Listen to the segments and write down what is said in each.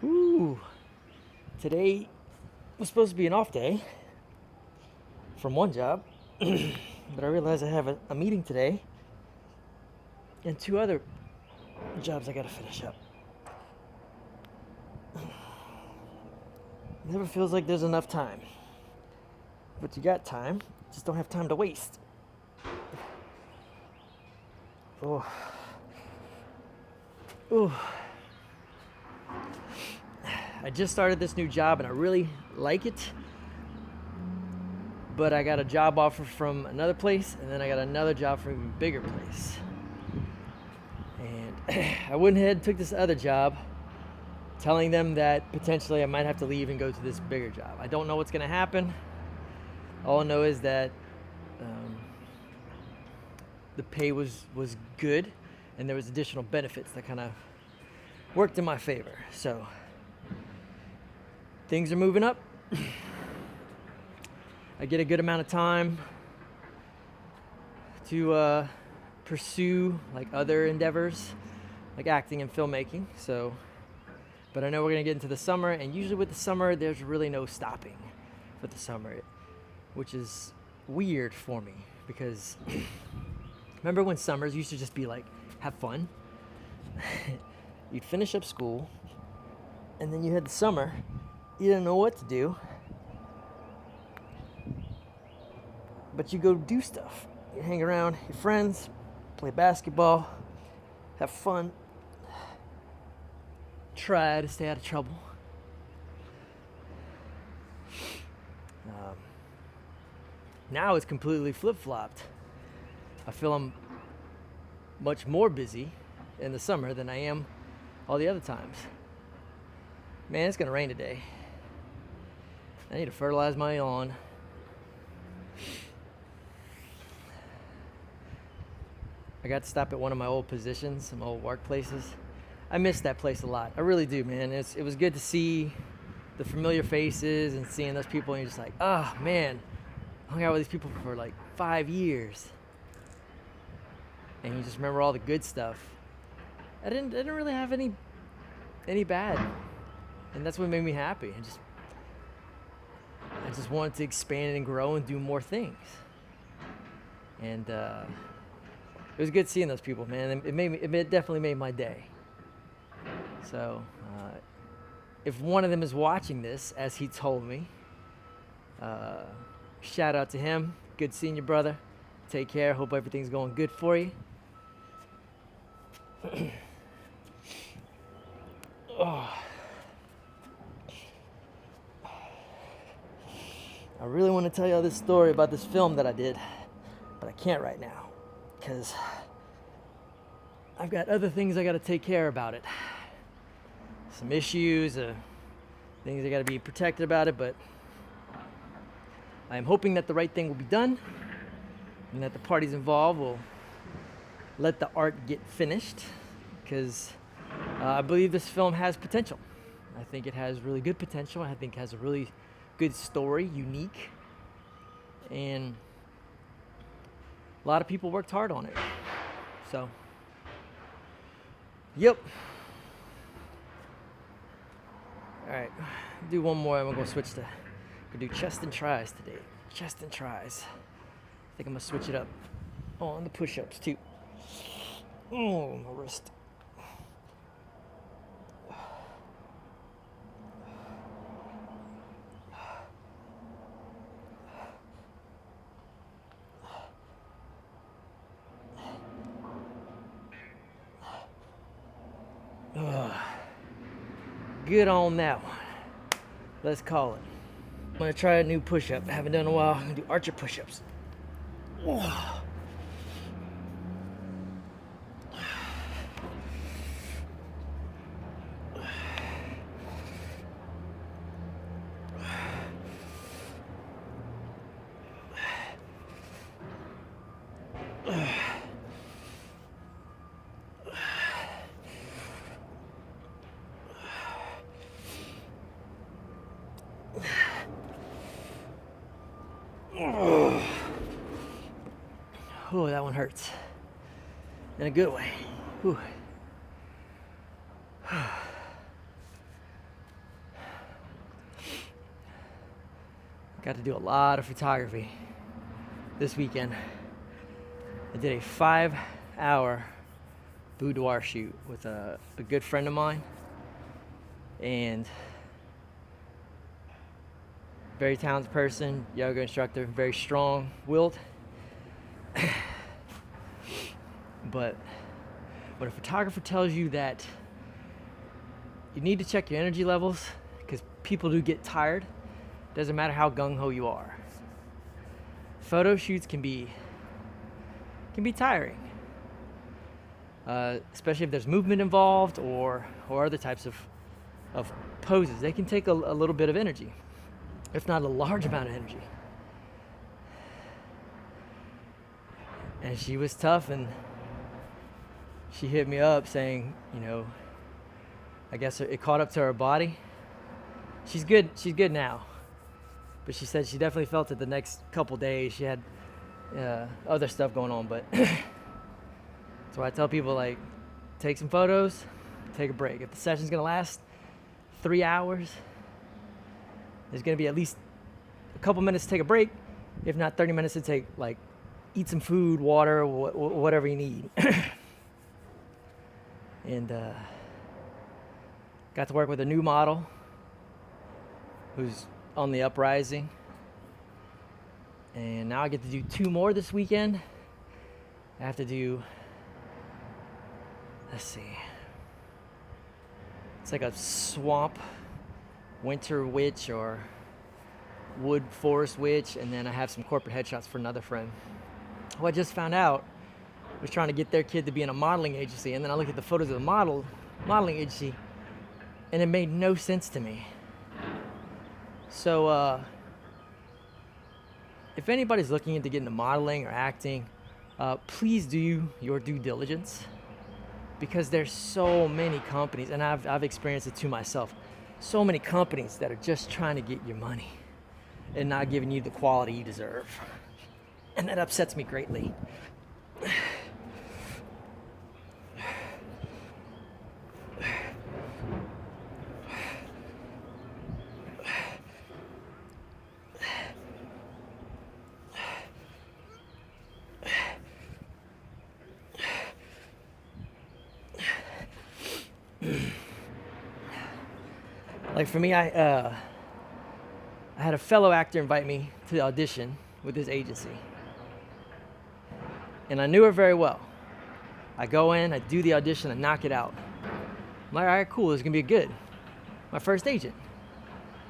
Ooh, today was supposed to be an off day from one job, but I realized I have a meeting today and two other jobs I gotta finish up. Never feels like there's enough time. But you got time, just don't have time to waste. Oh, oh. I just started this new job and I really like it. But I got a job offer from another place, and then I got another job from an even bigger place. And I went ahead and took this other job, telling them that potentially I might have to leave and go to this bigger job. I don't know what's going to happen. All I know is that the pay was good, and there was additional benefits that kind of worked in my favor. So things are moving up. I get a good amount of time to pursue like other endeavors, like acting and filmmaking. So, but I know we're gonna get into the summer, and usually with the summer, there's really no stopping with the summer, which is weird for me because remember when summers used to just be like have fun? You'd finish up school, and then you had the summer. You didn't know what to do, but you go do stuff. You hang around your friends, play basketball, have fun, try to stay out of trouble. Now it's completely flip-flopped. I feel I'm much more busy in the summer than I am all the other times. Man, it's gonna rain today. I need to fertilize my lawn. I got to stop at one of my old positions, some old workplaces. I miss that place a lot. I really do, man. It was good to see the familiar faces and seeing those people, and you're just like, oh man, I hung out with these people for like 5 years. And you just remember all the good stuff. I didn't really have any bad. And that's what made me happy. I just wanted to expand and grow and do more things. And it was good seeing those people, man. It definitely made my day. So, if one of them is watching this, as he told me, shout out to him. Good seeing you, brother. Take care. Hope everything's going good for you. Oh. I really want to tell you this story about this film that I did, but I can't right now because I've got other things I got to take care about it. Some issues, things I got to be protected about it, but I'm hoping that the right thing will be done and that the parties involved will let the art get finished because I believe this film has potential. I think it has really good potential. I think it has a really good story, unique, and a lot of people worked hard on it. So, yep. All right, do one more. I'm gonna switch to do chest and tries today. Chest and tries. I think I'm gonna switch it up on the push-ups too. Oh, my wrist. Good on that one. Let's call it. I'm gonna try a new push-up. I haven't done in a while. I'm gonna do archer push-ups. Oh. Oh, that one hurts. In a good way. Whew. Got to do a lot of photography this weekend. I did a 5-hour boudoir shoot with a good friend of mine, and very talented person, yoga instructor, very strong-willed. But when a photographer tells you that you need to check your energy levels, because people do get tired, doesn't matter how gung-ho you are. Photo shoots can be tiring, especially if there's movement involved or other types of poses. They can take a little bit of energy, if not a large amount of energy. And she was tough, and she hit me up saying, I guess it caught up to her body. She's good now. But she said she definitely felt it the next couple days. She had other stuff going on, but so I tell people, like, take some photos, take a break. If the session's gonna last 3 hours, there's gonna be at least a couple minutes to take a break, if not 30 minutes to take, like, eat some food, water, whatever you need. And got to work with a new model who's on the uprising, and now I get to do 2 more this weekend. I have to do, let's see, it's like a swamp winter witch or wood forest witch, and then I have some corporate headshots for another friend who I just found out was trying to get their kid to be in a modeling agency. And then I look at the photos of the modeling agency, and it made no sense to me. So if anybody's looking into getting into modeling or acting, please do your due diligence, because there's so many companies, and I've experienced it too myself, so many companies that are just trying to get your money and not giving you the quality you deserve. And that upsets me greatly. Like, for me, I had a fellow actor invite me to the audition with his agency, and I knew her very well. I go in, I do the audition, I knock it out. I'm like, all right, cool, this is gonna be good. My first agent.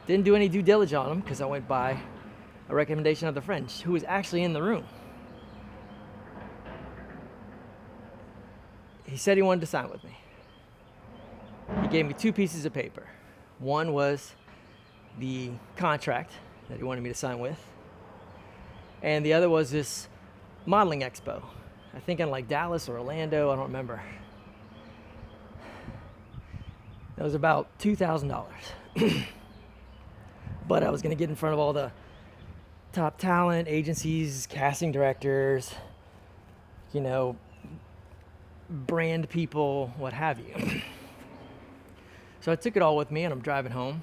Didn't do any due diligence on him because I went by a recommendation of the friend who was actually in the room. He said he wanted to sign with me. He gave me 2 pieces of paper. One was the contract that he wanted me to sign with, and the other was this modeling expo, I think in like Dallas or Orlando, I don't remember. It was about $2,000. But I was gonna get in front of all the top talent agencies, casting directors, brand people, what have you. So I took it all with me, and I'm driving home,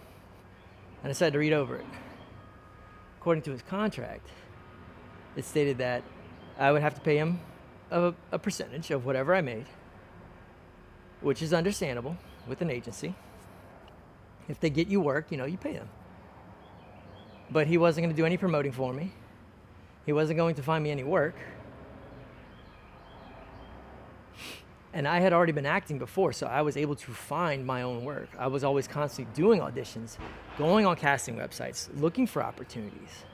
and I decided to read over it. According to his contract, it stated that I would have to pay him a percentage of whatever I made, which is understandable with an agency. If they get you work, you pay them. But he wasn't going to do any promoting for me. He wasn't going to find me any work. And I had already been acting before, so I was able to find my own work. I was always constantly doing auditions, going on casting websites, looking for opportunities.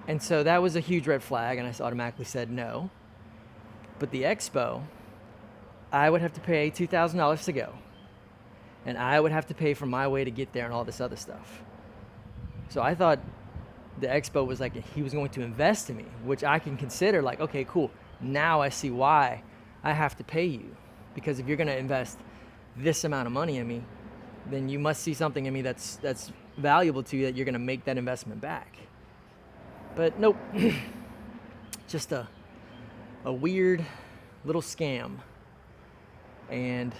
And so that was a huge red flag, and I automatically said no. But the expo, I would have to pay $2,000 to go, and I would have to pay for my way to get there and all this other stuff. So I thought the expo was like he was going to invest in me, which I can consider like, okay, cool. Now I see why I have to pay you, because if you're going to invest this amount of money in me, then you must see something in me that's valuable to you, that you're going to make that investment back. But nope, just a weird little scam. And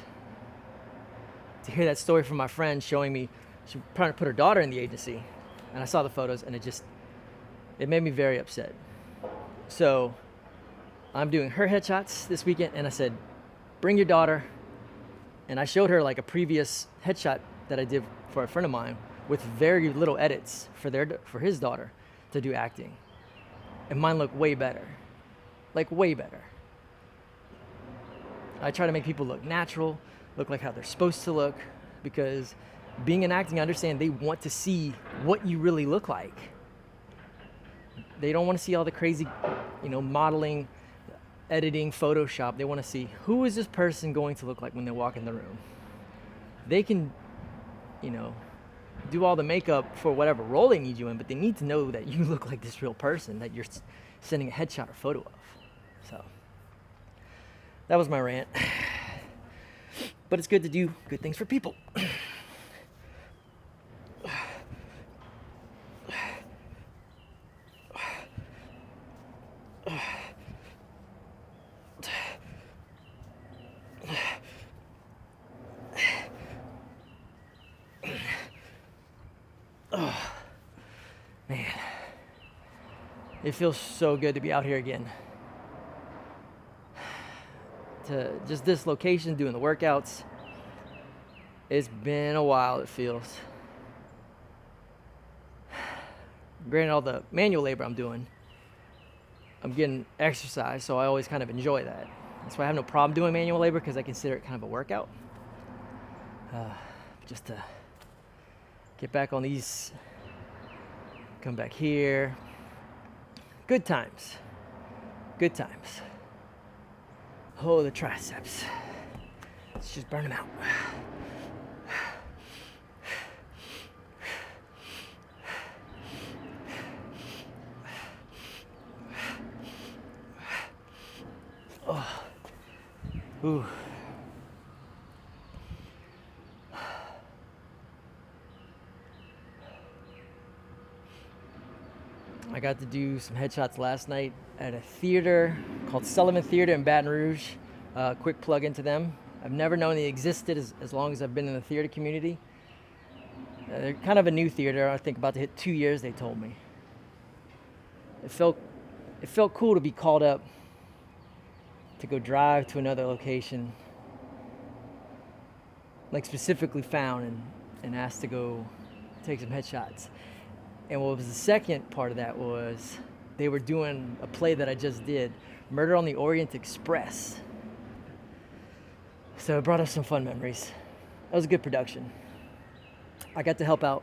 to hear that story from my friend showing me She trying to put her daughter in the agency, and I saw the photos, and it made me very upset. So I'm doing her headshots this weekend, and I said, bring your daughter. And I showed her like a previous headshot that I did for a friend of mine with very little edits for his daughter to do acting. And mine looked way better. Like way better. I try to make people look natural, look like how they're supposed to look, because being in acting, I understand they want to see what you really look like. They don't want to see all the crazy, modeling, editing, Photoshop. They want to see, who is this person going to look like when they walk in the room? They can, do all the makeup for whatever role they need you in, but they need to know that you look like this real person that you're sending a headshot or photo of. So that was my rant. But it's good to do good things for people. Oh, man. It feels so good to be out here again. To just this location, doing the workouts. It's been a while, it feels. Granted, all the manual labor I'm doing, I'm getting exercise, so I always kind of enjoy that. That's why I have no problem doing manual labor, because I consider it kind of a workout. Just to get back on these, come back here. Good times. Good times. Oh, the triceps. Let's just burn them out. Oh. Ooh. I got to do some headshots last night at a theater called Sullivan Theater in Baton Rouge. Quick plug into them. I've never known they existed as long as I've been in the theater community. They're kind of a new theater. I think about to hit 2 years, they told me. It felt cool to be called up to go drive to another location, like specifically found and asked to go take some headshots. And what was the second part of that was they were doing a play that I just did, Murder on the Orient Express. So it brought us some fun memories. That was a good production. I got to help out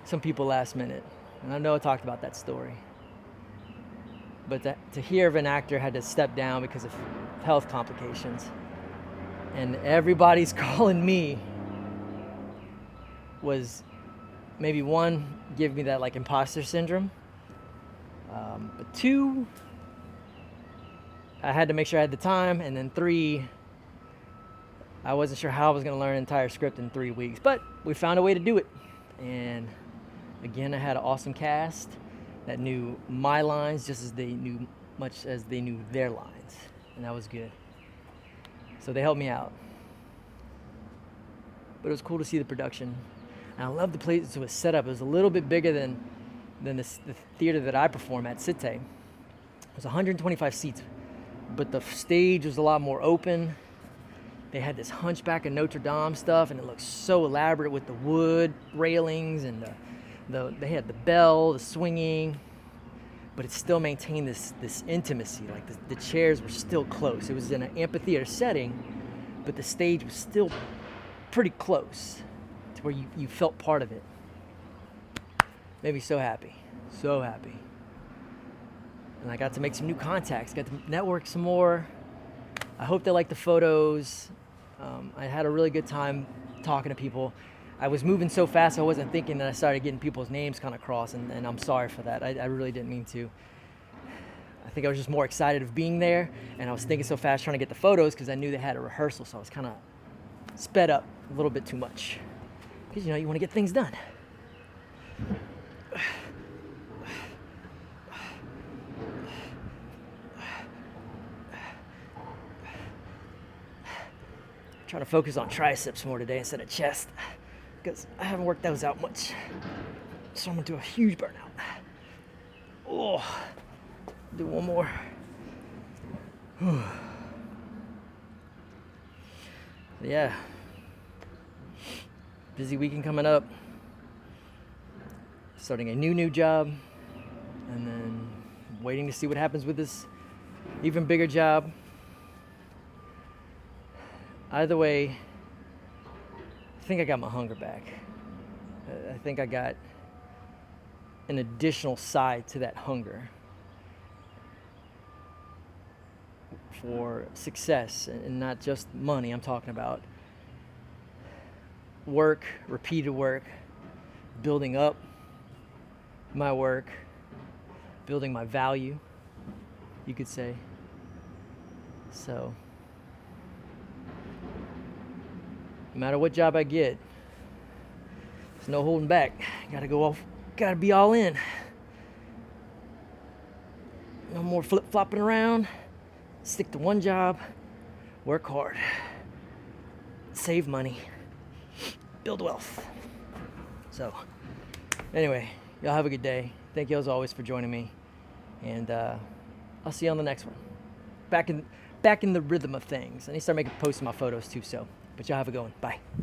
some people last minute. And I know I talked about that story. But to hear of an actor had to step down because of health complications, and everybody's calling me, was maybe one, give me that like imposter syndrome. But two, I had to make sure I had the time. And then three, I wasn't sure how I was going to learn an entire script in 3 weeks, but we found a way to do it. And again, I had an awesome cast that knew my lines just as they knew much as they knew their lines. And that was good. So they helped me out. But it was cool to see the production. And I love the place it was set up. It was a little bit bigger than the theater that I perform at, Cite. It was 125 seats, but the stage was a lot more open. They had this Hunchback of Notre Dame stuff, and it looked so elaborate with the wood railings and they had the bell, the swinging, but it still maintained this intimacy. Like the chairs were still close. It was in an amphitheater setting, but the stage was still pretty close to where you felt part of it. Made me so happy, so happy. And I got to make some new contacts, got to network some more. I hope they like the photos. I had a really good time talking to people. I was moving so fast I wasn't thinking that I started getting people's names kind of crossed, and I'm sorry for that. I really didn't mean to. I think I was just more excited of being there, and I was thinking so fast trying to get the photos because I knew they had a rehearsal, so I was kind of sped up a little bit too much. Because, you want to get things done. Try to focus on triceps more today instead of chest. because I haven't worked those out much. So I'm gonna do a huge burnout. Oh, do one more. Yeah. Busy weekend coming up. Starting a new job, and then waiting to see what happens with this even bigger job. Either way, I think I got my hunger back. I think I got an additional side to that hunger for success, and not just money. I'm talking about work, repeated work, building up my work, building my value, you could say. So, no matter what job I get, there's no holding back. Gotta be all in. No more flip-flopping around. Stick to one job, work hard, save money, build wealth. So, anyway, y'all have a good day. Thank you as always for joining me, and I'll see you on the next one. Back in the rhythm of things. I need to start posting my photos too. But y'all have a good one. Bye.